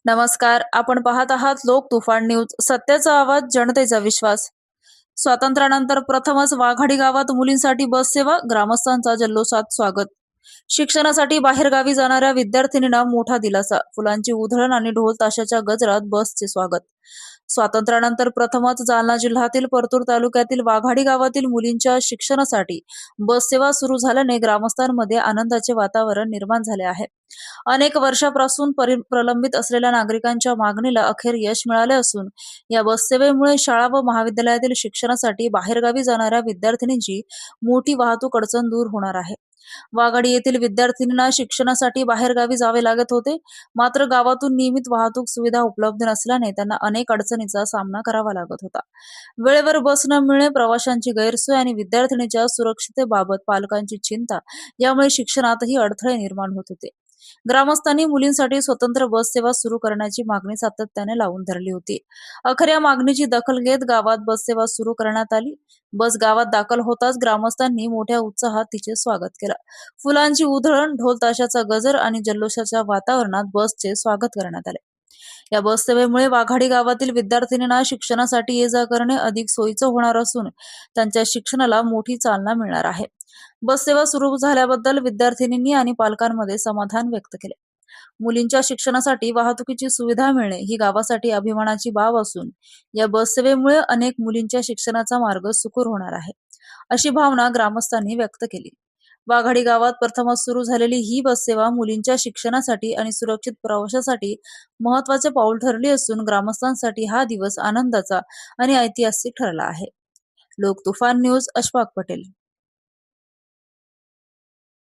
नमस्कार. आपण पाहत आहात लोक तुफान न्यूज. सत्याचा आवाज, जनतेचा विश्वास. स्वातंत्र्यानंतर प्रथमच वाघाडी गावात मुलींसाठी बस सेवा, ग्रामस्थांचा जल्लोषात स्वागत. शिक्षणासाठी बाहेरगावी जाणाऱ्या विद्यार्थिनींना मोठा दिलासा. फुलांची उधळण आणि ढोल ताशाच्या गजरात बसचे स्वागत. स्वातंत्र्यानंतर प्रथमच जालना जिल्ह्यातील परतूर तालुक्यातील वाघाडी गावातील मुलींच्या शिक्षणासाठी बस सेवा सुरू झाल्याने ग्रामस्थांमध्ये आनंदाचे वातावरण निर्माण झाले आहे. अनेक वर्षापासून प्रलंबित असलेल्या नागरिकांच्या मागणीला अखेर यश मिळाले असून या बससेवेमुळे शाळा व महाविद्यालयातील शिक्षणासाठी बाहेरगावी जाणाऱ्या विद्यार्थिनींची मोठी वाहतूक अडचण दूर होणार आहे. वाघाडी येथील विद्यार्थिनींना शिक्षणासाठी बाहेरगावी जावे लागत होते, मात्र गावातून नियमित वाहतूक सुविधा उपलब्ध नसल्याने त्यांना अनेक अडचणींचा सामना करावा लागत होता. वेळेवर बस न मिळणे, प्रवाशांची गैरसोय आणि विद्यार्थिनीच्या सुरक्षिततेबाबत पालकांची चिंता यामुळे शिक्षणातही अडथळे निर्माण होत होते. ग्रामस्थांनी मुलींसाठी स्वतंत्र बस सेवा सुरू करण्याची मागणी सातत्याने लावून धरली होती. अखेर या मागणीची दखल घेत गावात बस सेवा सुरू करण्यात आली. बस गावात दाखल होताच ग्रामस्थांनी मोठ्या उत्साहात तिचे स्वागत केलं. फुलांची उधळण, ढोल ताशाचा गजर आणि जल्लोषाच्या वातावरणात बसचे स्वागत करण्यात आले. या बस सेवेमुळे वाघाडी गावातील विद्यार्थिनींना शिक्षणासाठी ये जा करणे अधिक सोयीचं होणार असून त्यांच्या शिक्षणाला मोठी चालना मिळणार आहे. बस सेवा सुरू झाल्याबद्दल विद्यार्थिनींनी आणि पालकांमध्ये समाधान व्यक्त केले. मुलींच्या शिक्षणासाठी वाहतुकीची सुविधा मिळणे ही गावासाठी अभिमानाची बाब असून या बस सेवेमुळे अनेक मुलींच्या शिक्षणाचा मार्ग सुकर होणार आहे, अशी भावना ग्रामस्थांनी व्यक्त केली. वाघाडी गावात प्रथमच सुरू झालेली ही बस सेवा मुलींच्या शिक्षणासाठी आणि सुरक्षित प्रवासासाठी महत्वाचे पाऊल ठरली असून ग्रामस्थांसाठी हा दिवस आनंदाचा आणि ऐतिहासिक ठरला आहे. लोक तुफान न्यूज, अशफाक पटेल.